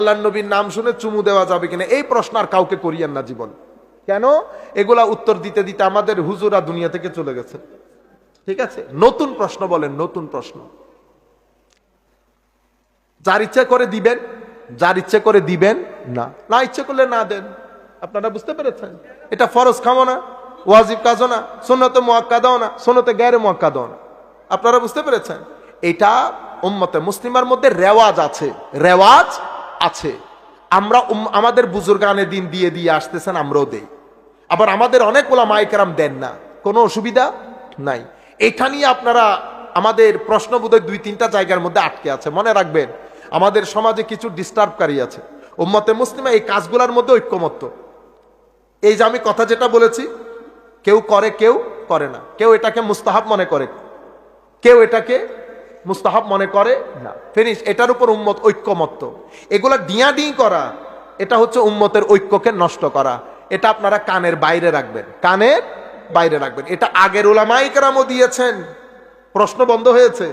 আল্লাহর নবীর নাম শুনে চুমু দেওয়া যাবে কিনা এই প্রশ্ন আর কাউকে করিয়েন না জীবন। কেন? এগুলা উত্তর দিতে দিতে আমাদের হুজুরা দুনিয়া থেকে চলে গেছে। ঠিক আছে, নতুন প্রশ্ন বলেন, নতুন প্রশ্ন। যার ইচ্ছা করে দিবেন, যার ইচ্ছে করে দিবেন না, না ইচ্ছে করলে না দেন। আপনারা বুঝতে পেরেছেন? এটা ফরজ খামো না, ওয়াজিব কাজও না, সুন্নতে মুআক্কাদাও না, সুন্নতে গায়রে মুআক্কাদাও না। আপনারা বুঝতে পেরেছেন? এটা উম্মতে মুসলিমার মধ্যে রেওয়াজ আছে, রেওয়াজ আছে। আমরা আমাদের বুজুর্গানে দিন দিয়ে দিয়ে আসতেছেন, আমরাও দেই। আবার আমাদের অনেক ওলামায়ে কেরাম দেন না, কোনো অসুবিধা নাই। এটা নিয়ে আপনারা আমাদের প্রশ্ন বোধহয় 2-3টা জায়গার মধ্যে আটকে আছে। মনে রাখবেন, আমাদের সমাজে কিছু ডিস্টার্বকারী আছে। উম্মতে মুসলিমা এই কাজগুলোর মধ্যে ঐক্যমত্য। এই যে আমি কথা যেটা বলেছি, কেউ করে কেউ করে না, কেউ এটাকে মুস্তাহাব মনে করে, কেউ এটাকে মুস্তাহাব মনে করে না। ফিনিশ। এটার উপর উম্মত ঐক্যমত্য। এগুলা ডিয়াডি করা, এটা হচ্ছে উম্মতের ঐক্যকে নষ্ট করা। এটা আপনারা কানের বাইরে রাখবেন, কানের বাইরে রাখবেন। এটা আগের উলামায়ে কেরামও দিয়েছেন, প্রশ্ন বন্ধ হয়েছে।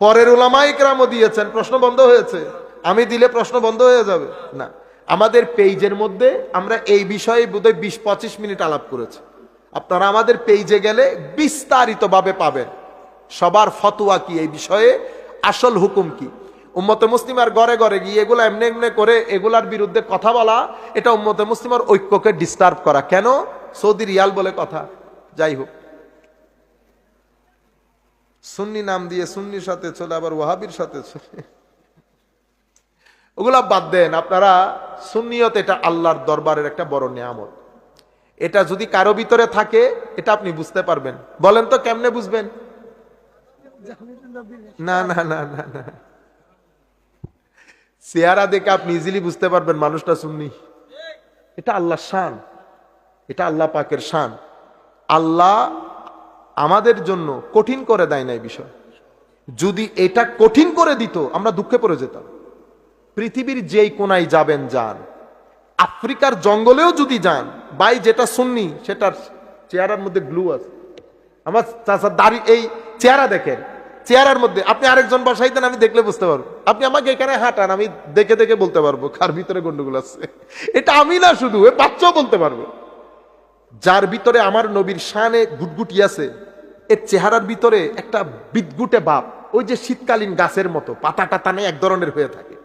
পরের উলামায়ে কেরামও দিয়েছেন, প্রশ্ন বন্ধ হয়েছে। আমি দিলে প্রশ্ন বন্ধ হয়ে যাবে না। আমাদের পেজের মধ্যে আমরা এই বিষয়ে বোধহয় 20-25 মিনিট আলাপ করেছি। আপনারা আমাদের পেজে গেলে বিস্তারিতভাবে পাবেন সবার ফতোয়া কি এই বিষয়ে, আসল হুকুম কি। উম্মতে মুসলিমার ঘরে ঘরে গিয়ে এগুলা এমনি এমনি করে এগুলার বিরুদ্ধে কথা বলা, এটা উম্মতে মুসলিমার ঐক্যকে ডিস্টার্ব করা। কেন? সৌদি রিয়াল বলে কথা। যাই হোক, সুন্নি নাম দিয়ে সুন্নির সাথে চলে, আবার ওয়াহাবির সাথে চলে, ওগুলা বাদ দেন আপনারা। সুন্নিয়ত এটা আল্লাহর দরবারের একটা বড় নিয়ামত। এটা যদি কারো ভিতরে থাকে, এটা আপনি বুঝতে পারবেন। বলেন তো কেমনে বুঝবেন? না না না না না, চেহারা দেখে আপনি ইজিলি বুঝতে পারবেন মানুষটা সুন্নি। এটা আল্লাহর শান, এটা আল্লাহ পাকের শান। আল্লাহ আমাদের জন্য কঠিন করে দেয় না এই বিষয়। যদি এটা কঠিন করে দিত, আমরা দুঃখে পড়ে যেতাম। পৃথিবীর যেই কোনায় যাবেন যান, আফ্রিকার জঙ্গলেও যদি যান, ভাই যেটা সুন্নি সেটার চেহারার মধ্যে গ্লু আছে। আমার চাচার দাড়ি, এই চেহারা দেখেন, চেহারার মধ্যে আপনি আরেকজন বসাই দেন, আমি দেখলে বুঝতে পারবো। আপনি আমাকে এখানে হাঁটান, আমি দেখে দেখে বলতে পারবো কার ভিতরে গন্ডগোল আছে। এটা আমি না, শুধু এ বাচ্চাও বলতে পারবে। যার ভিতরে আমার নবীর শানে গুটগুটি আছে, এর চেহারার ভিতরে একটা বিদগুটে ভাব, ওই যে শীতকালীন গাছের মতো পাতা টাতা নেই, এক ধরনের হয়ে থাকে।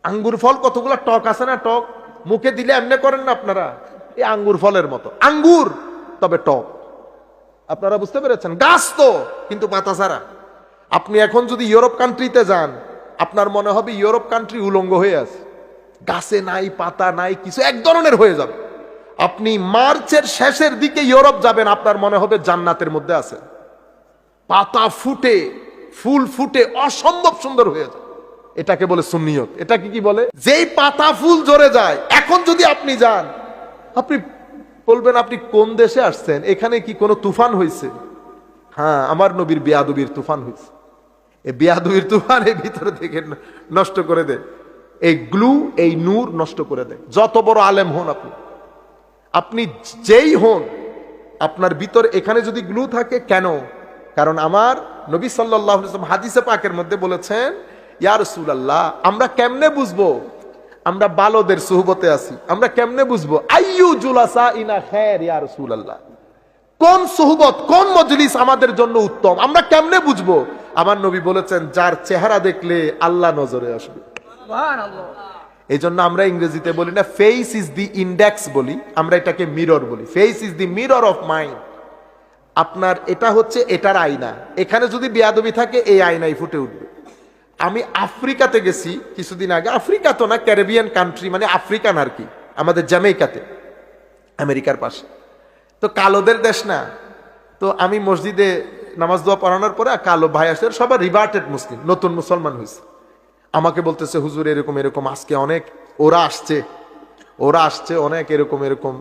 আঙ্গুর ফল কতগুলো টক আছে না, টক মুখে দিলে এমনি করেন না আপনারা, এই আঙ্গুর ফলের মতো আঙ্গুর, তবে টক। আপনারা বুঝতে পেরেছেন? গাছ তো, কিন্তু পাতা ছাড়া। আপনি এখন যদি ইউরোপ কান্ট্রিতে যান, আপনার মনে হবে ইউরোপ কান্ট্রি উলঙ্গ হয়ে আছে, গাছে নাই, পাতা নাই, কিছু এক ধরনের হয়ে যাবে। আপনি মার্চের শেষের দিকে ইউরোপ যাবেন, আপনার মনে হবে জান্নাতের মধ্যে আছে। পাতা ফুটে, ফুল ফুটে অসম্ভব সুন্দর হয়ে যায়। এটাকে বলে সুন্নিয়ত। এটাকে কি বলে? যেই পাতা ফুল ঝরে যায়। এখন যদি আপনি যান, আপনি বলবেন আপনি কোন দেশে আসছেন, এখানে কি কোনো তুফান হয়েছে? হ্যাঁ, আমার নবীর বেয়াদবির তুফান হয়েছে। এই বেয়াদবির তুফান এই ভিতরে থেকে নষ্ট করে দেয়, এই গ্লু, এই নূর নষ্ট করে দেয়। যত বড় আলেম হন আপনি, আপনি যেই হন, আপনার ভিতরে এখানে যদি গ্লু থাকে, কেন? কারণ আমার নবী সাল্লাল্লাহু আলাইহি ওয়াসাল্লাম হাদিসে পাকের মধ্যে বলেছেন, ইয়া রাসূলুল্লাহ, আমরা কেমনে বুঝবো আমরা বালদের সুহবতে আছি? আমরা কেমনে বুঝবো আইয়ু জুলাসা ইনা খায়র ইয়া রাসূলুল্লাহ, কোন সুহবত, কোন মজলিস আমাদের জন্য উত্তম? আমরা কেমনে বুঝবো? আমার নবী বলেছেন, যার চেহারা দেখলে আল্লাহ নজরে আসবে। সুবহানাল্লাহ। এই জন্য আমরা ইংরেজিতে বলি না ফেস ইজ দি ইন্ডেক্স বলি, আমরা এটাকে মিরর বলি। Face is the mirror of mind. আপনার এটা হচ্ছে এটার আয়না। এখানে যদি বেয়াদবি থাকে, এই আয়নায় ফুটে উঠবে। আমি আফ্রিকাতে গেছি কিছুদিন আগে, আফ্রিকা তো না, ক্যারিবিয়ান কান্ট্রি, মানে আফ্রিকান আর কি, আমাদের জামাইকাতে, আমেরিকার পাশে। তো কালোদের দেশ না। তো আমি মসজিদে নামাজ দোয়া পড়ানোর পরে কালো ভাই আসে, সবার রিভার্টেড মুসলিম, নতুন মুসলমান হয়েছে। আমাকে বলতেছে, হুজুর এরকম এরকম আজকে অনেক ওরা আসছে অনেক এরকম এরকম,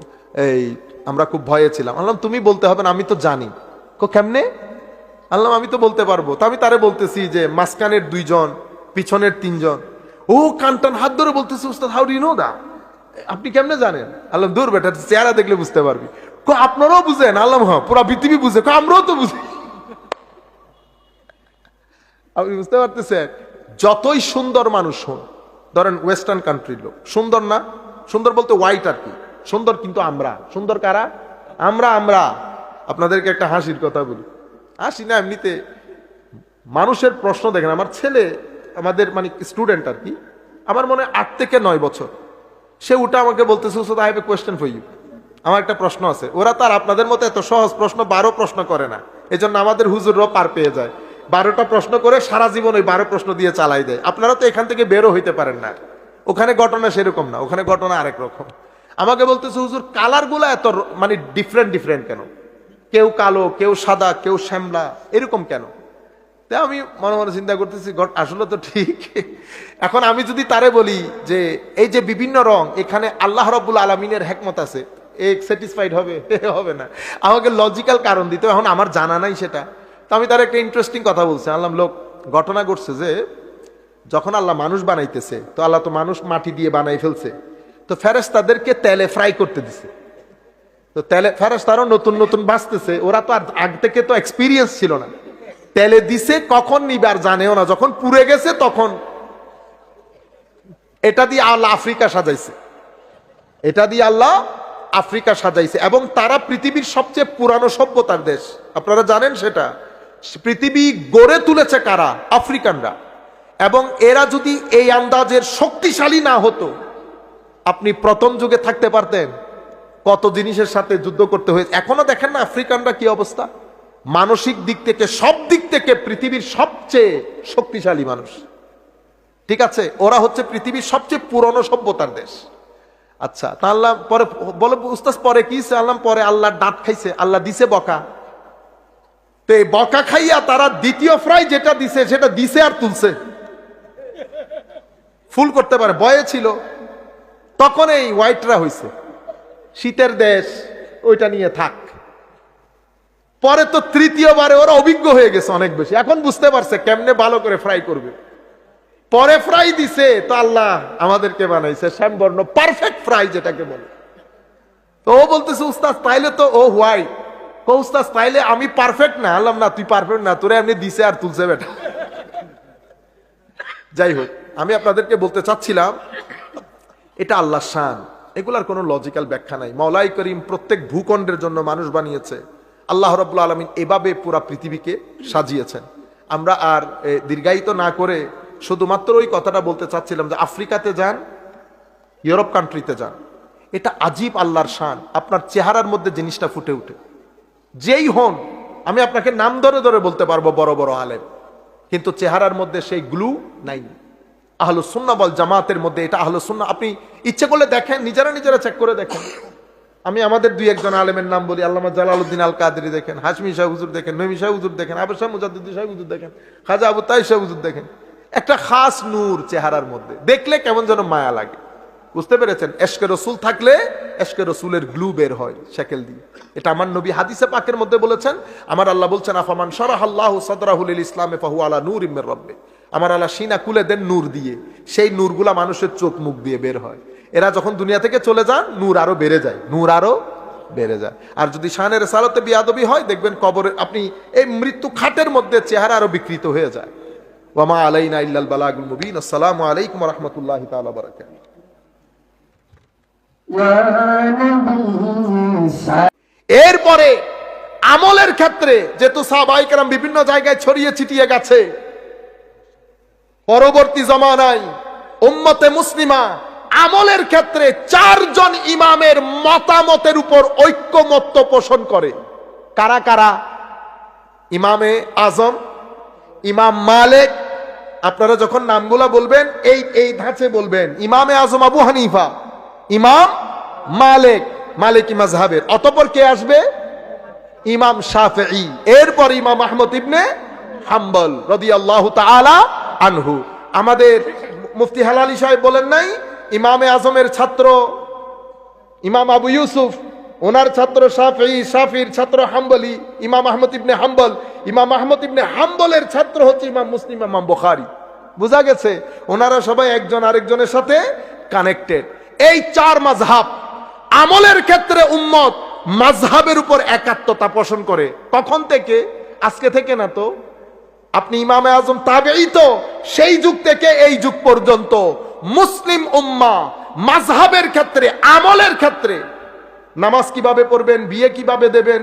এই আমরা খুব ভয়ে ছিলাম। বললাম তুমি বলতে হবে না, আমি তো জানি। কেমনে? আল্লাহ আমি তো বলতে পারবো। তো আমি তারে বলতেছি যে মাঝখানের 2 জন, পিছনের 3 জন। ও কানটান হাত ধরে বলতেছে, উস্তাদ how do you know that? আপনি কেমনে জানেন? আল্লাহ দূর বেটা, চেহারা দেখলে বুঝতে পারবি। আপনারাও বুঝেন? আল্লাহ হ্যাঁ, পুরা পৃথিবী বুঝে। আমরাও তো বুঝি। আপনি বুঝতে পারতেছেন? যতই সুন্দর মানুষ হন, ধরেন ওয়েস্টার্ন কান্ট্রির লোক, সুন্দর না? সুন্দর বলতে হোয়াইট আর কি, সুন্দর কিন্তু আমরা। সুন্দর কারা? আমরা। আমরা আপনাদেরকে একটা হাসির কথা বলি, হাসি না এমনিতে, মানুষের প্রশ্ন দেখেন। আমার ছেলে, আমাদের মানে স্টুডেন্ট আর কি, আমার মনে হয় 8 থেকে 9 বছর, সে উঠে আমাকে বলতেছে, উস্তাদ I have a question for you, আমার একটা প্রশ্ন আছে। ওরা তার আপনাদের মতো এত সহজ প্রশ্ন 12 প্রশ্ন করে না, এই জন্য আমাদের হুজুররাও পার পেয়ে যায়। 12টা প্রশ্ন করে সারা জীবন ওই 12 প্রশ্ন দিয়ে চালাই দেয়। আপনারা তো এখান থেকে বেরো হইতে পারেন না, ওখানে ঘটনা সেরকম না, ওখানে ঘটনা আরেক রকম। আমাকে বলতেছে, হুজুর কালার গুলা এত মানে ডিফারেন্ট ডিফারেন্ট কেন? কেউ কালো, কেউ সাদা, কেউ শ্যামলা, এরকম কেন? তাই আমি মনে মনে চিন্তা করতেছি, আসলে তো ঠিক। এখন আমি যদি তারে বলি যে এই যে বিভিন্ন রং, এখানে আল্লাহ রাব্বুল আলামিনের হিকমত আছে, স্যাটিসফাইড হবে? হবে না। আমাকে লজিক্যাল কারণ দিতে, এখন আমার জানা নাই সেটা। তো আমি তার একটা ইন্টারেস্টিং কথা বলছি, আল্লাহ লোক ঘটনা ঘটছে যে যখন আল্লাহ মানুষ বানাইতেছে, তো আল্লাহ তো মানুষ মাটি দিয়ে বানাই ফেলছে, তো ফেরেশতাদেরকে তেলে ফ্রাই করতে দিছে। তো তেলে ফেরেশতারাও নতুন নতুন বাঁচতেছে, ওরা তো আর আগ থেকে তো এক্সপিরিয়েন্স ছিল না। তেলে দিছে, কখন নিবার জানেও না, যখন পুড়ে গেছে তখন এটা দিয়ে আল্লাহ আফ্রিকা সাজাইছে, এটা দিয়ে আল্লাহ আফ্রিকা সাজাইছে। এবং তারা পৃথিবীর সবচেয়ে পুরানো সভ্যতার দেশ, আপনারা জানেন সেটা। পৃথিবী গড়ে তুলেছে কারা? আফ্রিকানরা। এবং এরা যদি এই আন্দাজের শক্তিশালী না হতো, আপনি প্রথম যুগে থাকতে পারতেন? কত জিনিসের সাথে যুদ্ধ করতে হয়েছে। এখনো দেখেন না আফ্রিকানরা কি অবস্থা, মানসিক দিক থেকে, সব দিক থেকে পৃথিবীর সবচেয়ে শক্তিশালী মানুষ। ঠিক আছে, ওরা হচ্ছে পৃথিবীর সবচেয়ে পুরনো সভ্যতার দেশ। আচ্ছা, তা আল্লাহ পরে বলে, উস্তাদ পরে কি? আল্লাহ পরে আল্লাহর দাঁত খাইছে, আল্লাহ দিছে বকা। তো এই বকা খাইয়া তারা দ্বিতীয় ফ্রাই যেটা দিছে সেটা দিছে আর তুলছে, ফুল করতে পারে, বয়ে ছিল। তখন এই হোয়াইটরা হইছে, শীতের দেশ, ওইটা নিয়ে থাক। পরে তো তৃতীয়বারে ওরা অভিজ্ঞ হয়ে গেছে অনেক বেশি, এখন বুঝতে পারছে কেমনে ভালো করে ফ্রাই করবে। পরে ফ্রাই দিছে, তো আল্লাহ আমাদেরকে বানাইছে শ্যামবর্ণ পারফেক্ট ফ্রাই যেটাকে বলে। তো ও বলতেছে, উস্তাদ তাইলে তো ও হোয়াইট। উস্তাদ তাইলে আমি পারফেক্ট না? আল্লাহ না, তুই পারফেক্ট না, তোরে এমনি দিছে আর তুলছে বেটা। যাই হোক, আমি আপনাদেরকে বলতে চাচ্ছিলাম, এটা আল্লাহর শান, এগুলার কোনো লজিক্যাল ব্যাখ্যা নাই। মাওলাই করিম প্রত্যেক ভূখণ্ডের জন্য মানুষ বানিয়েছে। আল্লাহ রাব্বুল আলামিন এভাবে পুরা পৃথিবীকে সাজিয়েছেন। আমরা আর দীর্ঘায়িত না করে শুধুমাত্র ওই কথাটা বলতে চাচ্ছিলাম যে আফ্রিকাতে যান, ইউরোপ কান্ট্রিতে যান, এটা আজীব আল্লাহর শান। আপনার চেহারার মধ্যে জিনিসটা ফুটে উঠে, যেই হন। আমি আপনাকে নাম ধরে ধরে বলতে পারবো বড় বড় আলেম, কিন্তু চেহারার মধ্যে সেই গ্লু নাই। আহলুস সুন্নাহ ওয়াল জামাতের মধ্যে এটা আহলুস সুন্নাহ। আপনি ইচ্ছে করলে দেখেন, নিজেরা চেক করে দেখেন। আমি আমাদের 2-1 আলেমের নাম বলি, আল্লামা জালালউদ্দিন আল কাদেরী দেখেন, হাশমি শাহ হুজুর দেখেন, নবী শাহ হুজুর দেখেন, আবু শাহ মুজাদ্দিদ শাহ হুজুর দেখেন, খাজা আবু তাই শাহ হুজুর দেখেন। একটা খাস নূর চেহারার মধ্যে, দেখলে কেমন যেন মায়া লাগে। বুঝতে পেরেছেন? এশকে রসুল থাকলে এশকে রসুলের গ্লু বের হয় শেকেল দিয়ে। এটা আমার নবী হাদিসে পাকের মধ্যে বলেছেন। আমার আল্লাহ বলছেন, আফামান শারাহাল্লাহু সাদরাহু লিল ইসলামে ফাহু আলা নূরিম মির রাব্বি। আমার আল্লাহ সিনা খুলে দেন নূর দিয়ে, সেই নূরগুলা মানুষের চোখ মুখ দিয়ে বের হয়। এরা যখন দুনিয়া থেকে চলে যান, নূর আরো বেড়ে যায়, নূর আরো বেড়ে যায়। আর যদি শানের রিসালাতে বিয়াদবি হয়, দেখবেন কবরে আপনি এই মৃত্যু খাটের মধ্যে চেহারা আরো বিকৃত হয়ে যায়। ওয়া মা আলাইনা ইল্লাল বালাগুল মুবিন। আসসালামু আলাইকুম ওয়া রাহমাতুল্লাহি তাআলা ওয়া বারাকাতুহু। এরপরে আমলের ক্ষেত্রে যেহেতু সাহাবায়ে কেরাম বিভিন্ন জায়গায় ছড়িয়ে ছিটিয়ে গেছে, পরবর্তী জামানায় উম্মতে মুসলিমা আমলের ক্ষেত্রে 4 জন ইমামের মতামতের উপর ঐক্যমত্য পোষণ করে। কারা কারা? ইমামে আজম, ইমাম মালিক। আপনারা যখন নামগুলা বলবেন এই ধাঁচে বলবেন, ইমামে আজম আবু হানিফা, ইমাম মালিক, মালিকি মাযহাবের। অতঃপর কে আসবে? ইমাম শাফিঈ, এরপর ইমাম আহমদ ইবনে হাম্বল রাদিয়াল্লাহু তাআলা আনহু। আমাদের মুফতি হেলালি সাহেব বলেন নাই, ইমামে আজমের ছাত্র ইমাম আবু ইউসুফ, ওনার ছাত্র শাফিঈ, শাফির ছাত্র হাম্বলি, ইমাম আহমদ ইবনে হাম্বল, ইমাম আহমদ ইবনে হাম্বলের ছাত্র হচ্ছে ইমাম মুসলিম, ইমাম বুখারী। বুঝা গেছে? ওনারা সবাই একজন আরেকজনের সাথে কানেক্টেড। এই 4 মাযহাব আমলের ক্ষেত্রে উম্মত মাযহাবের উপর একাত্মতা পোষণ করে। কখন থেকে? আজকে থেকে না তো। আপনি ইমামে আজম তাবেঈ তো, সেই যুগ থেকে এই যুগ পর্যন্ত মুসলিম উম্মাহ মাযহাবের ক্ষেত্রে, আমলের ক্ষেত্রে, নামাজ কিভাবে পড়বেন, বিয়ে কিভাবে দেবেন,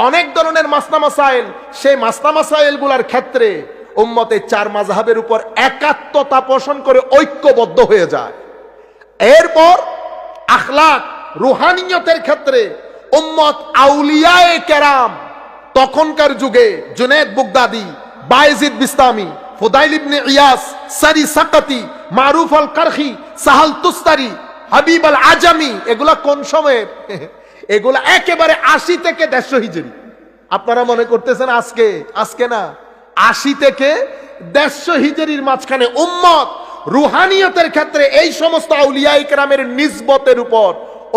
অনেক ধরনের মাসলা মাসাইল, সেই মাসলা মাসাইল গুলার ক্ষেত্রে উম্মতে চার মাযহাবের উপর একাত্মতা পোষণ করে ঐক্যবদ্ধ হয়ে যায়। এরপর আখলাক, রুহানিয়তের ক্ষেত্রে উম্মত আউলিয়ায়ে কেরাম, তখনকার যুগে জুনায়েদ বুগদাদি, বায়েজিদ বিস্তামি, ফুদাইল ইবনে ইয়াস, সারি সাকাতি, মারুফ আল কারখি, সাহাল তুস্তারি, হাবিব আল আজামি, এগুলা কোন সময়ের? এগুলা একেবারে 80 থেকে 150 হিজরি। আপনারা মনে করতেছেন আজকে? আজকে না, 80 থেকে 150 হিজরির মাঝখানে উম্মত রুহানিয়তের ক্ষেত্রে এই সমস্ত আউলিয়া ইকরামের নিসবতের উপর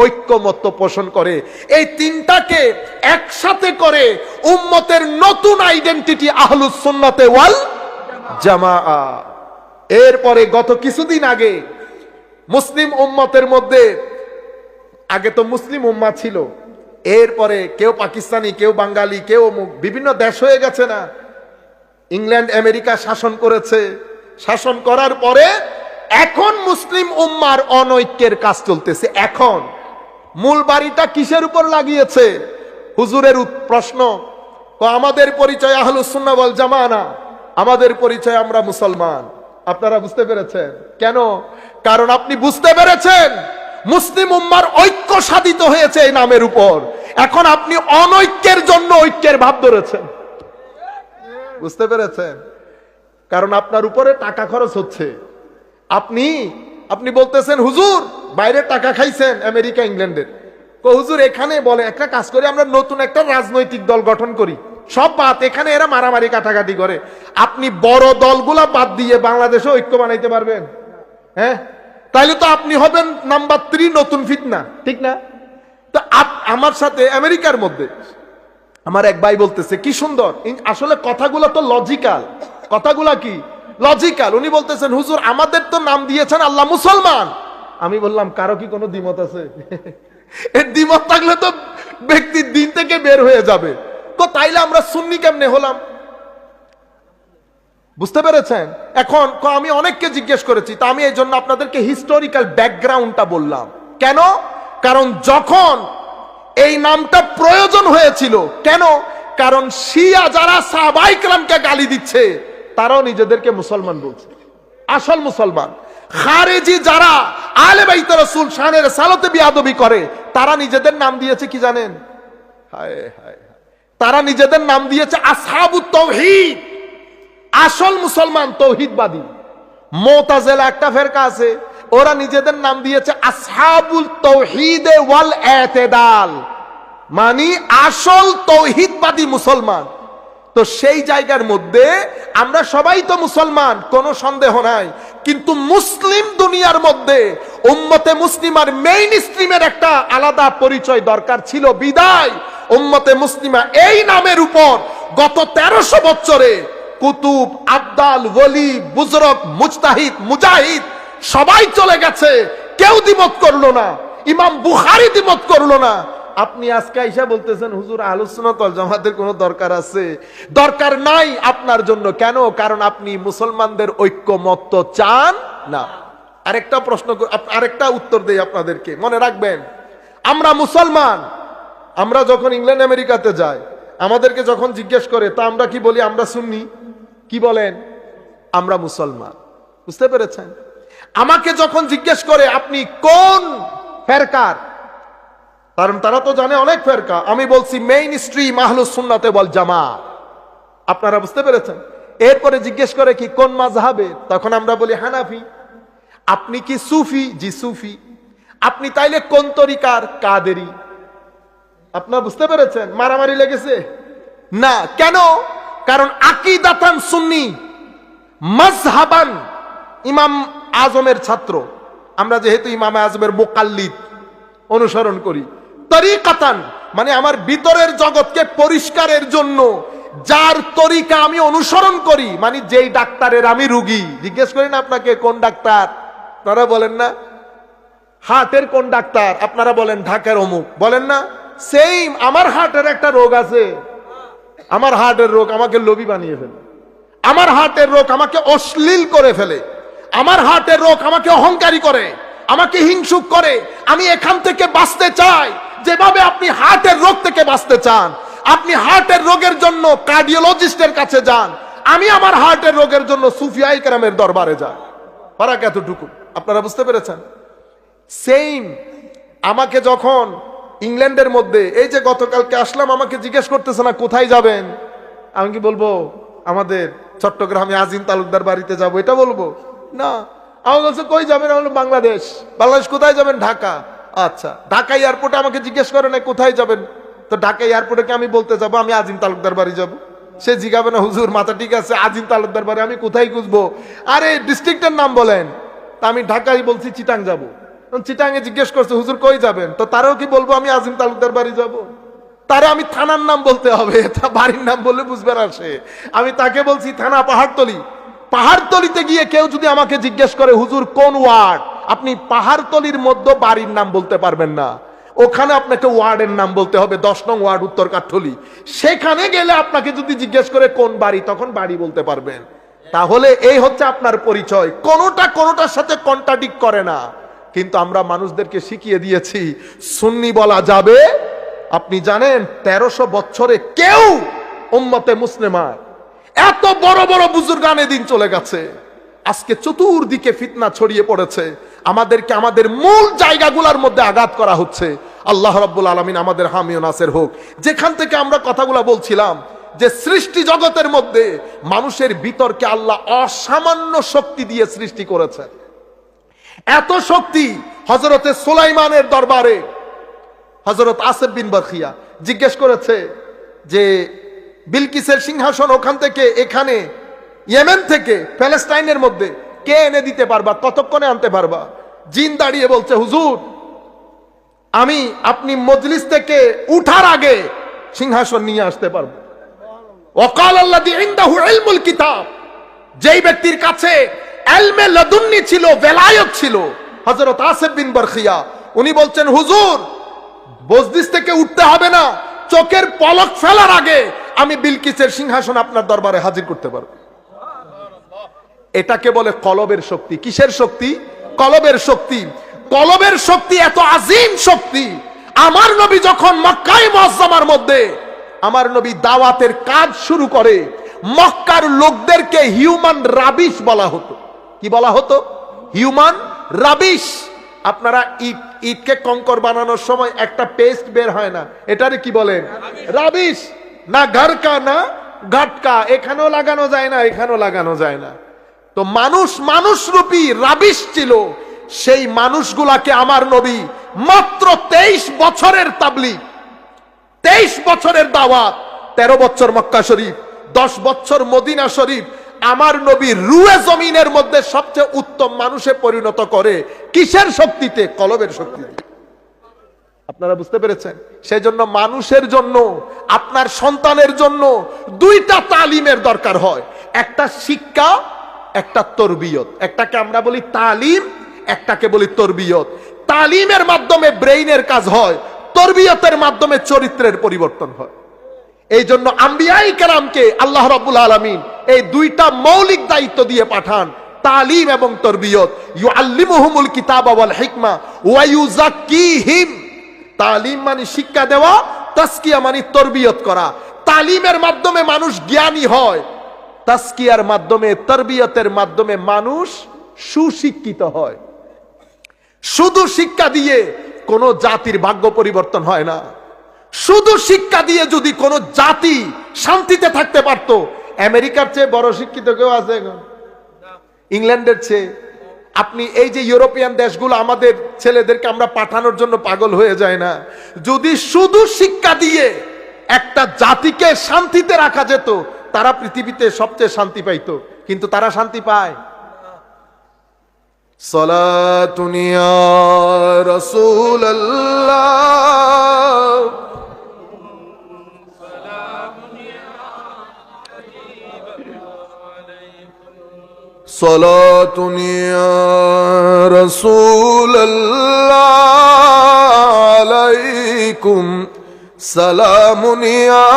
ঐক্যমত্য পোষণ করে। এই তিনটাকে একসাথে করে উম্মতের নতুন আইডেন্টিটি আহলুস সুন্নাতে ওয়াল জামাআ। এরপরে গত কিছুদিন আগে মুসলিম উম্মতের মধ্যে, আগে তো মুসলিম উম্মাহ ছিল, এরপরে কেউ পাকিস্তানি, কেউ বাঙালি, কেউ বিভিন্ন দেশ হয়ে গেছে না, ইংল্যান্ড আমেরিকা শাসন করেছে। শাসন করার পরে এখন মুসলিম উম্মার অনৈক্যের কাজ চলতেছে। এখন মূল বাড়িটা কিসের উপর লাগিয়েছে? হুজুরের প্রশ্ন, আমাদের পরিচয় আহলুস সুন্নাহ ওয়াল জামাআহ না, আমাদের পরিচয় আমরা মুসলমান। আপনারা বুঝতে পেরেছেন কেন? কারণ আপনি বুঝতে পেরেছেন মুসলিম উম্মার ঐক্য সাধিত হয়েছে এই নামের উপর। এখন আপনি অনৈক্যের জন্য ঐক্যের ভাব ধরেছেন। বুঝতে পেরেছেন? কারণ আপনার উপরে টাকা খরচ হচ্ছে। আপনি বলতেছেন হুজুর বাইরে টাকা খাইছেন আমেরিকা ইংল্যান্ডের, হুজুর এখানে বলে একটা কাজ করি, আমরা নতুন একটা রাজনৈতিক দল গঠন করি, সব বাদ, এখানে এরা মারামারি কাটাকাটি করে। আপনি বড় দলগুলা বাদ দিয়ে বাংলাদেশে ঐক্য বানাইতে পারবেন? হ্যাঁ, তাইলে তো আপনি হবেন নাম্বার 3 নতুন ফিতনা, ঠিক না? তো আমার সাথে আমেরিকার মধ্যে আমার এক ভাই বলতেছে, কি সুন্দর, আসলে কথাগুলো তো লজিক্যাল, কথাগুলা কি লজিক্যাল। উনি বলতেছেন হুজুর আমাদের তো নাম দিয়েছেন আল্লাহ মুসলমান। আমি বললাম কারো কি কোনো দ্বিমত আছে? এর দ্বিমত থাকলে তো ব্যক্তি দিন থেকে বের হয়ে যাবে। তো তাইলে আমরা সুন্নি কেমনে হলাম? বুঝতে পেরেছেন? এখন আমি অনেককে জিজ্ঞেস করেছি, তা আমি এই জন্য আপনাদেরকে হিস্টোরিক্যাল ব্যাকগ্রাউন্ডটা বললাম। কেন? কারণ যখন এই নামটা প্রয়োজন হয়েছিল, কেন? কারণ শিয়া যারা সাহাবায়ে কেরামকে গালি দিচ্ছে তারাও নিজেদেরকে মুসলমান বলছে, আসল মুসলমান। খারেজি যারা আলে বাইত রাসূল শানের সালাতে বিয়াদবি করে তারা নিজেদের নাম দিয়েছে কি জানেন? হায় হায়, তারা নিজেদের নাম দিয়েছে আসহাবুত তাওহীদ, আসল মুসলমান তৌহিদবাদী। মুতাজিলা একটা ফেরকা আছে, ওরা নিজেদের নাম দিয়েছে আসহাবুল তাওহীদ ওয়াল ইতিদাল, মানে আসল তৌহিদবাদী মুসলমান। তো সেই জায়গার মধ্যে আমরা সবাই তো মুসলমান, কোনো সন্দেহ নাই, কিন্তু মুসলিম দুনিয়ার মধ্যে উম্মতে মুসলিমার মেইন স্ট্রিমের একটা আলাদা পরিচয় দরকার ছিল। বিদায় উম্মতে মুসলিমা এই নামের উপর গত 1300 বছরে কুতুব, আবদাল, ওলি, বুজরক, মুজতাহিদ, মুজাহিদ সবাই চলে গেছে, কেউ দ্বিমত করলো না, ইমাম বুখারী দ্বিমত করলো না। আপনি আজকে আইসা বলতেছেন হুজুর আহলুস সুন্নাত ওয়াল জামাতের কোনো দরকার আছে? দরকার নাই আপনার জন্য। কেন? কারণ আপনি মুসলমানদের ঐক্যমত্য চান না। আরেকটা প্রশ্ন, আরেকটা উত্তর দেই আপনাদেরকে, মনে রাখবেন আমরা মুসলমান। আমরা যখন ইংল্যান্ড আমেরিকাতে যাই, আমাদেরকে যখন জিজ্ঞেস করে তা আমরা কি বলি? আমরা সুন্নি। কি বলেন? আমরা মুসলমান। বুঝতে পেরেছেন? আমাকে যখন জিজ্ঞেস করে আপনি কোন ফেরকার, কারণ তারা তো জানে অনেক ফেরকা, আমি বলছি মেইন স্ট্রিম আহলুস সুন্নাতে ওয়াল জামাআহ। আপনারা বুঝতে পেরেছেন? এরপরে জিজ্ঞেস করে কি কোন মাযহাবে, তখন আমরা বলি হানাফি। আপনি কি সুফি? জি সুফি। আপনি তাইলে কোন তরিকার? কাদেরি। আপনারা বুঝতে পেরেছেন? মারামারি লেগেছে না? কেন? কারণ আকীদাতান সুন্নি, মাযহাবান ইমাম আজমের ছাত্র আমরা, যেহেতু ইমাম আজমের মুকাল্লিদ, অনুসরণ করি। তরিকাতান মানে আমার ভিতরের জগৎকে পরিষ্কারের জন্য যার তরিকা আমি অনুসরণ করি, মানে যেই ডাক্তারের আমি রুগী। জিজ্ঞেস করি না আপনাকে কোন ডাক্তার, আপনারা বলেন না? হার্টের কোন ডাক্তার, আপনারা বলেন ঢাকার অমুক, বলেন না? সেম আমার হার্টের একটা রোগ আছে, আমার হার্টের রোগ আমাকে লোভী বানিয়ে ফেলে, আমার হার্টের রোগ আমাকে অশ্লীল করে ফেলে, আমার হার্টের রোগ আমাকে অহংকারী করে, আমাকে হিংসুক করে, আমি এখান থেকে বাঁচতে চাই। যেভাবে আপনি হার্টের রোগ থেকে বাঁচতে চান, আপনি হার্টের রোগের জন্য কার্ডিওলজিস্টের কাছে যান, আমি আমার হার্টের রোগের জন্য সুফিয়ায়ে কেরামের দরবারে যাই। ফারাক এতটুকু, আপনারা বুঝতে পেরেছেন? সেম আমাকে যখন ইংল্যান্ডের মধ্যে, এই যে গতকালকে আসলাম, আমাকে জিজ্ঞেস করতেছে না কোথায় যাবেন, আমি কি বলবো আমাদের চট্টগ্রামে আজিম তালুকদার বাড়িতে যাব, এটা বলবো না। আমার বলছে কই যাবেন, আমি বললাম বাংলাদেশ। বাংলাদেশ কোথায় যাবেন? ঢাকা। আচ্ছা, ঢাকা এয়ারপোর্টে আমাকে জিজ্ঞেস করে না কোথায় যাবেন, তো ঢাকা এয়ারপোর্টে কি আমি বলতে যাবো আমি আজিম তালুকদার বাড়ি যাব? সে জিজ্ঞাবে না হুজুর মাথা ঠিক আছে, আজিম তালুকদার বাড়ি আমি কোথায় খুঁজবো? আরে ডিস্ট্রিক্টের নাম বলেন। তা আমি ঢাকায় বলছি চিটাং যাব। চিটাঙে জিজ্ঞেস করছে হুজুর কই যাবেন, তো তারও কি বলবো আমি আজিম তালুকদার বাড়ি যাব? তারে আমি থানার নাম বলতে হবে, তা বাড়ির নাম বললে বুঝবে না সে। আমি তাকে বলছি থানা পাহাড়তলি। পাহাড়তলিতে গিয়ে কেউ যদি আমাকে জিজ্ঞেস করে হুজুর কোন ওয়ার্ড, আপনি পাহাড়তলির মধ্যে বাড়ির নাম বলতে পারবেন না, ওখানে আপনাকে ওয়ার্ডের নাম বলতে হবে। 10 নং ওয়ার্ড উত্তর কাঠলি। সেখানে গেলে আপনাকে যদি জিজ্ঞেস করে কোন বাড়ি, তখন বাড়ি বলতে পারবেন। তাহলে এই হচ্ছে আপনার পরিচয়, কোনোটার সাথে কন্ট্রাডিক্ট করে না। কিন্তু আমরা মানুষদেরকে শিখিয়ে দিয়েছি সুন্নি বলা যাবে। আপনি জানেন 1300 বছরে কেউ উম্মতে মুসলিমা এত বড় বড় বুজুর্গানে দিন চলে গেছে, আজকে চতুর্দিকে ফিতনা ছড়িয়ে পড়েছে, আমাদেরকে আমাদের মূল জায়গাগুলোর মধ্যে আঘাত করা হচ্ছে। আল্লাহ রাব্বুল আলামিন আমাদের হামি ও নাসির হোক। যেখান থেকে আমরা কথাগুলো বলছিলাম যে সৃষ্টি জগতের মধ্যে মানুষের বিতর্কে আল্লাহ অসামান্য শক্তি দিয়ে সৃষ্টি করেছেন। এত শক্তি হযরতে সুলাইমানের দরবারে হযরত আসিফ বিন বারখিয়া জিজ্ঞেস করেছে যে বিলকিসের সিংহাসন ওখান থেকে এখানে ইয়েমেন থেকে প্যালেস্টাইনের মধ্যে কে এনে দিতে পারবা, কতক্ষণে আনতে পারবা? জিন দাঁড়িয়ে বলছে হুজুর আমি আপনি মজলিস থেকে উঠার আগে সিংহাসন নিয়ে আসতে পারবো। ওয়াকাল আল্লাযী ইনদাহু ইলমুল কিতাব, যেই ব্যক্তির কাছে ইলমে লাদুন্নি ছিল, ভেলায়ত ছিল, হযরত আসিফ বিন বারখিয়া, উনি বলছেন হুজুর মজলিস থেকে উঠতে হবে না, চোখের পলক ফেলার আগে আমি বিলকিসের সিংহাসন আপনার দরবারে হাজির করতে পারবো। এটাকে বলে কলবের শক্তি। কিসের শক্তি? কলবের শক্তি। কলবের শক্তি এত আজিম শক্তি। আমার নবী যখন মক্কায়ে মুআজ্জামার মধ্যে আমার নবী দাওয়াতের কাজ শুরু করে, মক্কার লোকদেরকে হিউম্যান রাবিশ বলা হতো। কি বলা হতো? Human rubbish. আপনারা ইটকে কঙ্কর বানানোর সময় একটা পেস্ট বের হয় না, এটারে কি বলেন? রাবিশ। না ঘরকা না ঘাটকা, এখানেও লাগানো যায় না, এখানেও লাগানো যায় না। তো মানুষ রূপী রাবিশ ছিল। সেই মানুষগুলাকে আমার নবী মাত্র 23 বছরের তাবলীগ, 23 বছরের দাওয়াত, 13 বছর মক্কা শরীফ, 10 বছর মদিনা শরীফ, আমার নবী রুয়ে জমিনের মধ্যে সবচেয়ে উত্তম মানুষে পরিণত করে। কিসের শক্তিতে? কলবের শক্তিতে। আপনারা বুঝতে পেরেছেন? সেই জন্য মানুষের জন্য, আপনার সন্তানের জন্য দুইটা তালিমের দরকার হয়, একটা শিক্ষা, একটা তরবিয়ত। একটাকে আমরা বলি তালিম, একটাকে বলি তরবিয়ত। তালিমের মাধ্যমে ব্রেইনের কাজ হয়, তরবিয়তের মাধ্যমে চরিত্রের পরিবর্তন হয়। এই জন্য আম্বিয়ায়ে কেরামকে আল্লাহ রাব্বুল আলামিন এই দুইটা মৌলিক দায়িত্ব দিয়ে পাঠান, তালিম এবং তরবিয়ত। ইউআল্লিমুহুমুল কিতাবা ওয়াল হিকমা ওয়া ইউযাক্কিহিম। তালিম মানে শিক্ষা দেওয়া, তাসকিয়া মানে তরবিয়ত করা। তালিমের মাধ্যমে মানুষ জ্ঞানী হয়, তাসকিয়ার মাধ্যমে, তরবিয়তের মাধ্যমে মানুষ সুশিক্ষিত হয়। শুধু শিক্ষা দিয়ে কোন জাতির ভাগ্য পরিবর্তন হয় না। শুধু শিক্ষা দিয়ে যদি কোন জাতি শান্তিতে থাকতে পারতো, আমেরিকার চেয়ে বড় শিক্ষিত কেউ আছে? ইংল্যান্ডের চেয়ে? আপনি এই যে ইউরোপিয়ান দেশগুলো, আমাদের ছেলেদেরকে আমরা পাঠানোর জন্য পাগল হয়ে যায় না? যদি শুধু শিক্ষা দিয়ে একটা জাতিকে শান্তিতে রাখা যেত, তারা পৃথিবীতে সবচেয়ে শান্তি পাইতো। কিন্তু তারা শান্তি পায়? সালাতুন ইয়া রাসূলুল্লাহ, সালাতুন ইয়া রাসূলুল্লাহ আলাইকুম, সালামুন ইয়া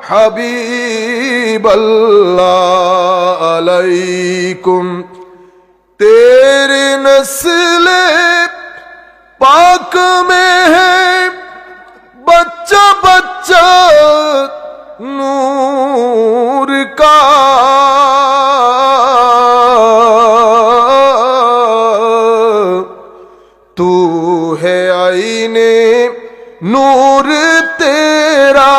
হাবিবাল্লাহ আলাইকুম, तेरी नस्ल पाक में है बच्चा बच्चा नूर का, तू है आईने नूर तेरा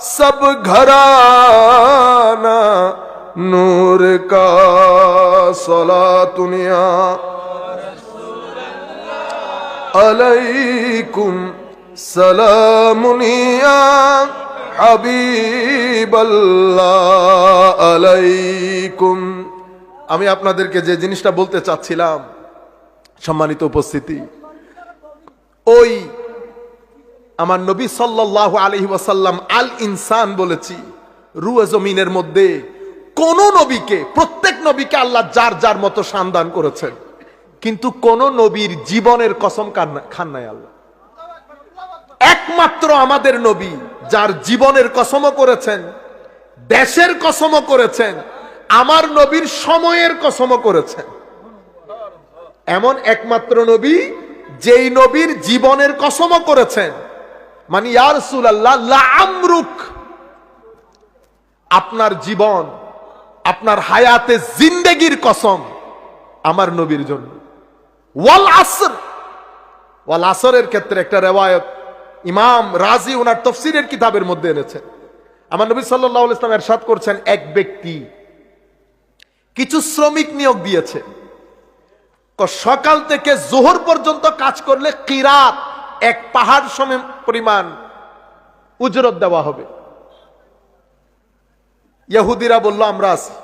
सब घराना नूर का। सलातुनिया अलैकुम सलामुनिया হাবিবাল্লাহ আলাইকুম। আমি আপনাদেরকে যে জিনিসটা বলতে চাচ্ছিলাম, সম্মানিত উপস্থিতি, ওই আমার নবী সাল্লাল্লাহু আলাইহি ওয়াসাল্লাম আল ইনসান বলেছি। রুয়ে জমিনের মধ্যে কোন নবীকে, প্রত্যেক নবীকে আল্লাহ যার যার মতো শান দান করেছেন, কিন্তু কোন নবীর জীবনের কসম খান নাই আল্লাহ। একমাত্র আমাদের নবী যার জীবনের কসমও করেছেন, দেশের কসমও করেছেন, আমার নবীর সময়ের কসমও করেছেন। এমন একমাত্র নবী যেই নবীর জীবনের কসমও করেছেন, মানে ইয়া রাসূলুল্লাহ লা আমরুক, আপনার জীবন, আপনার হায়াতে জিন্দেগির কসম আমার নবীর জন্য। ওয়াল আসর, ওয়াল আসরের ক্ষেত্রে একটা রিওয়ায়াত ইমাম রাজি ওনার তাফসীরের কিতাবের মধ্যে এনেছেন। আমার নবী সাল্লাল্লাহু আলাইহি ওয়াসাল্লাম ইরশাদ করছেন, এক ব্যক্তি কিছু শ্রমিক নিয়োগ দিয়েছে, সকাল থেকে জোহর পর্যন্ত কাজ করলে কিরাত, এক পাহাড় সম পরিমাণ উজরত দেওয়া হবে। ইহুদিরা বলল আমরা আছি।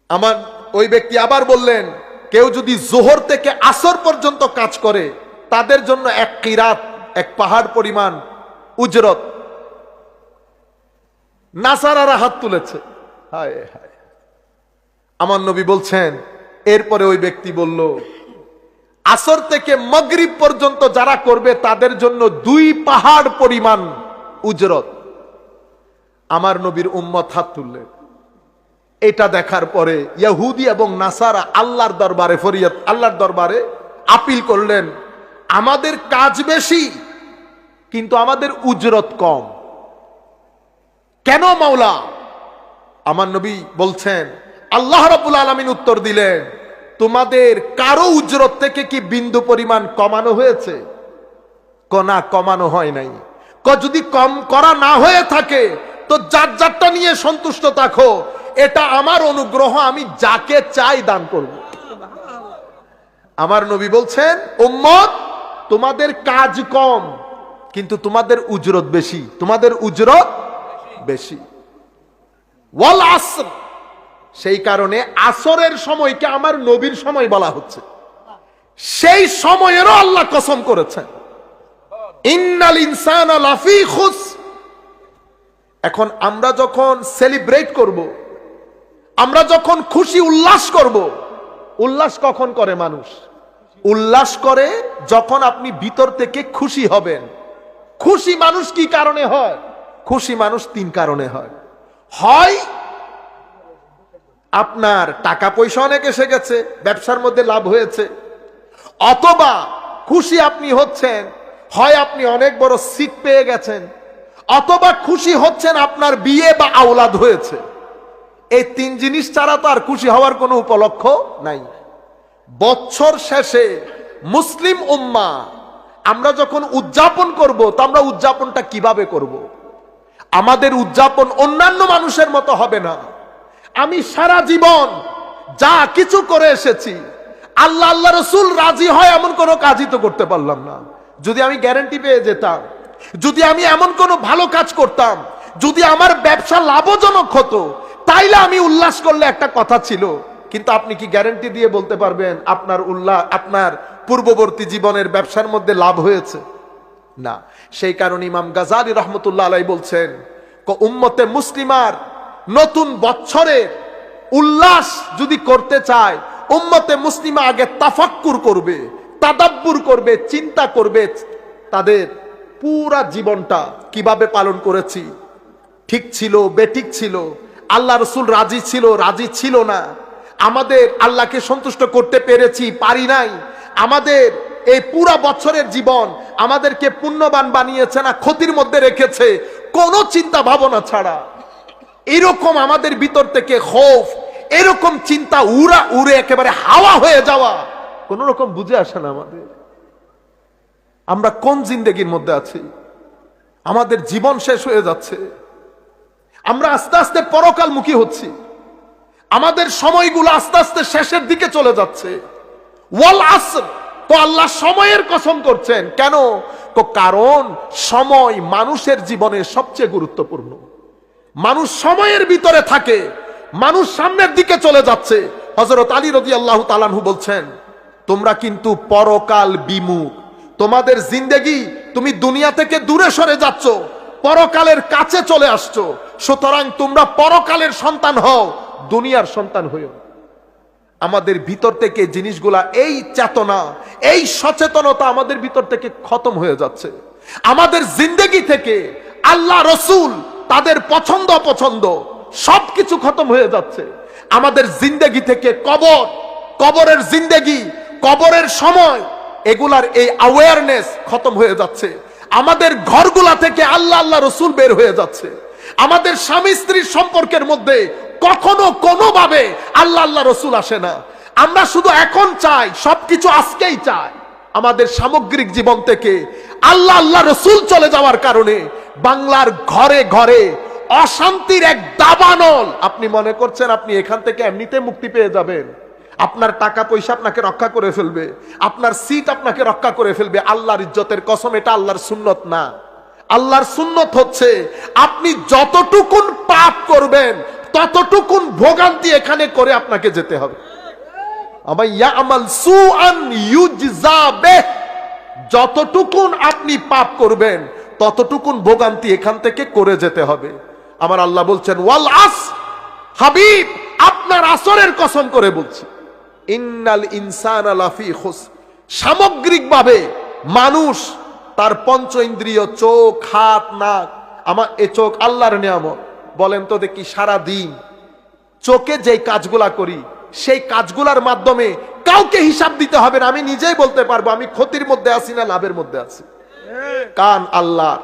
আমার ওই ব্যক্তি আবার বললেন, কেউ যদি জোহর থেকে আসর পর্যন্ত কাজ করে তাদের জন্য এক কিরাত, এক পাহাড় পরিমাণ উজরত। নাসারারা হাত তুলেছে। হায় হায়, আমার নবী বলছেন, এরপরে ওই ব্যক্তি বলল, আসর থেকে মাগরিব পর্যন্ত যারা করবে তাদের জন্য 2 পাহাড় পরিমাণ উজরত। আমার নবীর উম্মত হাত তুললেন। এটা দেখার পরে ইহুদি এবং নাসারা আল্লাহর দরবারে ফরিয়াদ, আল্লাহর দরবারে আপিল করলেন, আমাদের কাজ বেশি কিন্তু আমাদের উজরত কম, কেন মাওলা? আমার নবী বলছেন, আল্লাহ রাব্বুল আলামিন উত্তর দিলেন, তোমাদের কারো উজরত থেকে কি বিন্দু পরিমাণ কমানো হয়েছে? না, কমানো হয় নাই। যদি কম করা না হয়ে থাকে তো যার যারটা নিয়ে সন্তুষ্ট থাকো, এটা আমার অনুগ্রহ, আমি যাকে চাই দান করব। আমার নবী বলছেন, উম্মত তোমাদের কাজ কম কিন্তু তোমাদের উজরত বেশি, তোমাদের উজরত বেশি। ওয়াল আসর, সেই কারণে আসরের সময়কে আমার নবীর সময় বলা হচ্ছে। সেই সময়েরও আল্লাহ কসম করেছেন, ইন্নাল ইনসানা লাফি খুস। এখন আমরা যখন সেলিব্রেট করব, আমরা যখন খুশি উল্লাস করব, উল্লাস কখন করে মানুষ? উল্লাস করে যখন আপনি ভিতর থেকে খুশি হবেন। খুশি মানুষ কি কারণে হয়? খুশি মানুষ 3 কারণে হয়। হয় আপনার টাকা পয়সা অনেক এসে গেছে, ব্যবসার মধ্যে লাভ হয়েছে, অথবা খুশি আপনি হচ্ছেন, হয় আপনি অনেক বড় সিট পেয়ে গেছেন, অথবা খুশি হচ্ছেন আপনার বিয়ে বা আওলাদ হয়েছে। এই 3 জিনিস ছাড়া তো আর খুশি হওয়ার কোনো উপলক্ষ নাই। বছর শেষে মুসলিম উম্মাহ আমরা যখন উদযাপন করব, তো আমরা উদযাপনটা কিভাবে করব? আমাদের উদযাপন অন্যান্য মানুষের মতো হবে না। আমি সারা জীবন যা কিছু করে এসেছি, আল্লাহ আল্লাহ রসুল রাজি হয় এমন কোনো কাজই তো করতে পারলাম না। যদি আমি গ্যারান্টি পেয়ে যেতাম, যদি আমি এমন কোনো ভালো কাজ করতাম, যদি আমার ব্যবসা লাভজনক হতো, তাইলে আমি উল্লাস করলে একটা কথা ছিল। কিন্তু আপনি কি গ্যারান্টি দিয়ে বলতে পারবেন আপনার আপনার পূর্ববর্তী জীবনের ব্যবসার মধ্যে লাভ হয়েছে? না। সেই কারণে ইমাম গাজালি রহমতুল্লাহ আলাইহি বলছেন, উম্মতে মুসলিমার নতুন বছরের উল্লাস যদি করতে চায়, উম্মতে মুসলিমা আগে তাফাক্কুর করবে, তাদাব্বুর করবে, চিন্তা করবে তাদের পুরা জীবনটা কিভাবে পালন করেছি, ঠিক ছিল বেঠিক ছিল, আল্লাহ রসুল রাজি ছিল রাজি ছিল না, আমাদের আল্লাহকে সন্তুষ্ট করতে পেরেছি, পারি নাই, আমাদের এই পুরা বছরের জীবন আমাদেরকে পুণ্যবান বানিয়েছে না ক্ষতির মধ্যে রেখেছে, কোন চিন্তা ভাবনা ছাড়া এরকম আমাদের ভিতর থেকে খৌফ, এরকম চিন্তা উড়ে একেবারে হাওয়া হয়ে যাওয়া কোন রকম বুঝে আসে না আমাদের। আমরা কোন জিন্দেগির মধ্যে আছি? আমাদের জীবন শেষ হয়ে যাচ্ছে, আমরা আস্তে আস্তে পরকালমুখী হচ্ছি, আমাদের সময়গুলো আস্তে আস্তে শেষের দিকে চলে যাচ্ছে। ওয়াল আসর, তো আল্লাহ সময়ের কসম করছেন কেন? কারণ সময় মানুষের জীবনে সবচেয়ে গুরুত্বপূর্ণ। মানুষ সময়ের ভিতরে থাকে, মানুষ সামনের দিকে চলে যাচ্ছে। হযরত আলী রাদিয়াল্লাহু তাআলা আনহু বলছেন, তোমরা কিন্তু পরকাল বিমুখ, তোমাদের জিন্দেগি, তুমি দুনিয়া থেকে দূরে সরে যাচ্ছ, পরকালের কাছে চলে আসছো। সুতরাং তোমরা পরকালের সন্তান হও, দুনিয়ার সন্তান হইও। আমাদের ভিতর থেকে জিনিসগুলা, এই চেতনা, এই সচেতনতা আমাদের ভিতর থেকে খতম হয়ে যাচ্ছে। আমাদের জিন্দেগি থেকে আল্লাহ রসুল, তাদের পছন্দ অপছন্দ সবকিছু খতম হয়ে যাচ্ছে। আমাদের জিন্দেগি থেকে কবরের জিন্দেগি, কবরের সময়, এগুলার এই অ্যাওয়ারনেস খতম হয়ে যাচ্ছে। আমাদের ঘরগুলা থেকে আল্লাহ আল্লাহ রসুল বের হয়ে যাচ্ছে। আমাদের স্বামী স্ত্রীর সম্পর্কের মধ্যে কখনো কোনোভাবে আল্লাহ আল্লাহ রসুল আসে না। আমরা শুধু এখন চাই, সবকিছু আজকেই চাই। আমাদের সামগ্রিক জীবন থেকে আল্লাহ আল্লাহ রসুল চলে যাওয়ার কারণে বাংলার ঘরে ঘরে অশান্তির এক দাবানল। আপনি মনে করছেন আপনি এখান থেকে এমনিতে মুক্তি পেয়ে যাবেন, আপনার টাকা পয়সা আপনাকে রক্ষা করে ফেলবে, আপনার সিট আপনাকে রক্ষা করে ফেলবে। আল্লাহর ইজ্জতের কসম, এটা আল্লাহর সুন্নত না। আল্লাহর সুন্নত হচ্ছে আপনি যতটুকুন পাপ করবেন ততটুকুন ভোগান্তি এখানে করে আপনাকে যেতে হবে। যতটুকুন আপনি পাপ করবেন ততটুকুন ভোগান্তি এখান থেকে করে যেতে হবে। আমার আল্লাহ বলছেন, ওয়াল আস, হাবিব আপনার আসরের কসম করে বলছি, ইন্নাল ইনসানা লাফি খুসর, সামগ্রিকভাবে মানুষ তার পঞ্চ ইন্দ্রিয়, চোখ, হাত, নাক, আমার এ চোখ আল্লাহর নিয়ামত। বলেন তো দেখি, সারা দিন চোখে যেই কাজগুলা করি সেই কাজগুলার মাধ্যমে কাউকে হিসাব দিতে হবে না। আমি নিজেই বলতে পারবো আমি ক্ষতির মধ্যে আছি না লাভের মধ্যে আছি। কান আল্লাহর,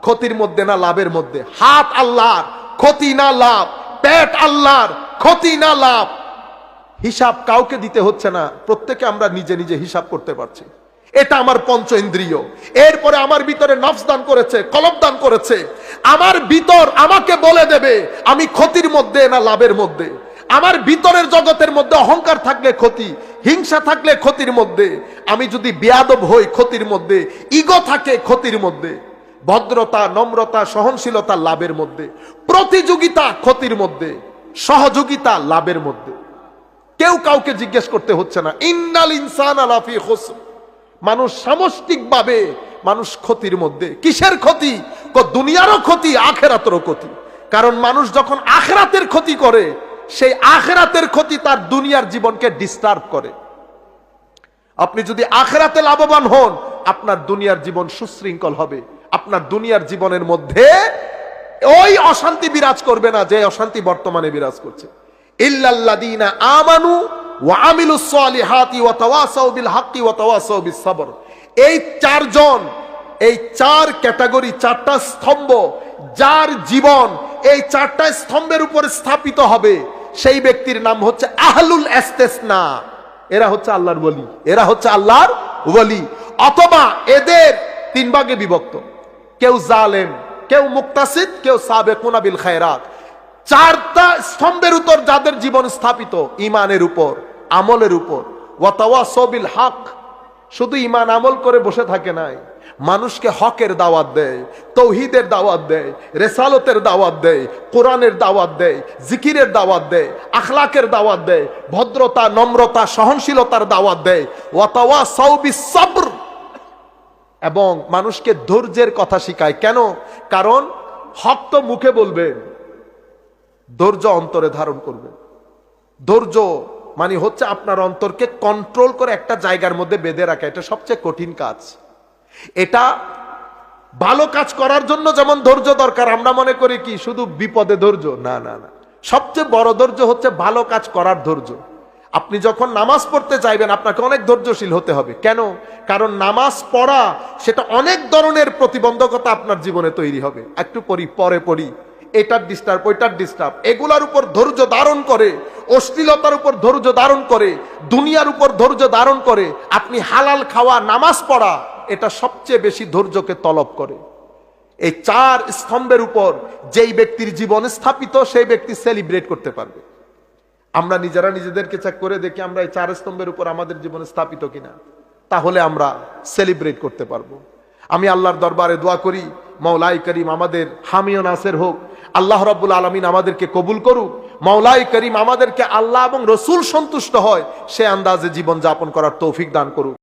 ক্ষতির মধ্যে না লাভের মধ্যে। হাত আল্লাহর, ক্ষতি না লাভ। পেট আল্লাহর, ক্ষতি না লাভ। হিসাব কাউকে দিতে হচ্ছে না, প্রত্যেকে আমরা নিজে নিজে হিসাব করতে পারছি। এটা আমার পঞ্চ ইন্দ্রিয়। এরপরে আমার ভিতরে নফস দান করেছে, কলব দান করেছে। আমার ভিতর আমাকে বলে দেবে আমি ক্ষতির মধ্যে না লাভের মধ্যে। আমার ভিতরের জগতের মধ্যে অহংকার থাকলে ক্ষতি, হিংসা থাকলে ক্ষতির মধ্যে, আমি যদি বেয়াদব হই ক্ষতির মধ্যে, ইগো থাকে ক্ষতির মধ্যে, ভদ্রতা, নম্রতা, সহনশীলতা লাভের মধ্যে, প্রতিযোগিতা ক্ষতির মধ্যে, সহযোগিতা লাভের মধ্যে। কেউ কাউকে জিজ্ঞেস করতে হচ্ছে না। ইন্নাল ইনসানা লাফি খুসর, মানুষ সামষ্টিকভাবে মানুষ ক্ষতির মধ্যে। কিসের ক্ষতি? দুনিয়ারও ক্ষতি, আখিরাতেরও ক্ষতি। কারণ মানুষ যখন আখিরাতের ক্ষতি করে, সেই আখিরাতের ক্ষতি তার দুনিয়ার জীবনকে ডিস্টার্ব করে। আপনি যদি আখিরাতে লাভবান হন, আপনার দুনিয়ার জীবন সুশৃঙ্খল হবে। আপনার দুনিয়ার জীবনের মধ্যে ওই অশান্তি বিরাজ করবে না যে অশান্তি বর্তমানে বিরাজ করছে। ইল্লাল্লাযীনা আমানু ওয়া আমিলুস সালিহাতি ওয়া তাওয়াসাউ বিল হাক্কি ওয়া তাওয়াসাউ বিস সবর। এই চারজন, এই চার ক্যাটাগরি, চারটা স্তম্ভ, যার জীবন এই চারটা স্তম্ভের উপর স্থাপিত হবে, সেই ব্যক্তির নাম হচ্ছে আহলুল ইস্তিসনা। এরা হচ্ছে আল্লাহর ওলি, এরা হচ্ছে আল্লাহর ওলি। অথবা এদের তিন ভাগে বিভক্ত, কেউ জালেম, কেউ মুক্তাসিদ, কেউ সাবেকুনা বিল খায়রাত। চারটা স্তম্ভের উপর যাদের জীবন স্থাপিত, ইমানের উপর, আমলের উপর, ওয়া তাওয়াসাউ বিল হক, শুধু ইমান আমল করে বসে থাকে নাই, মানুষকে হকের দাওয়াত দেয়, তৌহিদের দাওয়াত দেয়, রেসালতের দাওয়াত দেয়, কোরআনের দাওয়াত দেয়, জিকিরের দাওয়াত দেয়, আখলাকের দাওয়াত দেয়, ভদ্রতা, নম্রতা, সহনশীলতার দাওয়াত দেয়, ওয়া তাওয়াসাউ বিস সবর, এবং মানুষকে ধৈর্যের কথা শিখায়। কেন? কারণ হক তো মুখে বলবেন, ধৈর্য অন্তরে ধারণ করবেন। ধৈর্য মানে হচ্ছে আপনার অন্তরকে কন্ট্রোল করে একটা জায়গার মধ্যে বেঁধে রাখা। এটা সবচেয়ে কঠিন কাজ। এটা ভালো কাজ করার জন্য যেমন ধৈর্য দরকার, আমরা মনে করি কি শুধু বিপদে ধৈর্য, না না না, সবচেয়ে বড় ধৈর্য হচ্ছে ভালো কাজ করার ধৈর্য। আপনি যখন নামাজ পড়তে চাইবেন আপনাকে অনেক ধৈর্যশীল হতে হবে। কেন? কারণ নামাজ পড়া সেটা অনেক ধরনের প্রতিবন্ধকতা আপনার জীবনে তৈরি হবে। একটু পড়ি, পরে পড়ি, এটার ডিস্টার্ব, ওইটার ডিস্টার্ব, এগুলার উপর ধৈর্য ধারণ করে, অশ্লীলতার উপর ধৈর্য ধারণ করে, দুনিয়ার উপর ধৈর্য ধারণ করে আপনি হালাল খাওয়া, নামাজ পড়া, এটা সবচেয়ে বেশি ধৈর্যকে তলব করে। এই চার স্তম্ভের উপর যেই ব্যক্তির জীবন স্থাপিত, সেই ব্যক্তি সেলিব্রেট করতে পারবে। আমরা নিজেরা নিজেদেরকে চেক করে দেখি আমরা এই চার স্তম্ভের উপর আমাদের জীবনে স্থাপিত কিনা, তাহলে আমরা সেলিব্রেট করতে পারবো। আমি আল্লাহর দরবারে দোয়া করি, মওলাই করিম আমাদের হামি ও নাসের হোক। আল্লাহ রাব্বুল আলামিন আমাদেরকে কবুল করুক। মওলাই করিম আমাদেরকে আল্লাহ এবং রসুল সন্তুষ্ট হয় সে আন্দাজে জীবন যাপন করার তৌফিক দান করুক।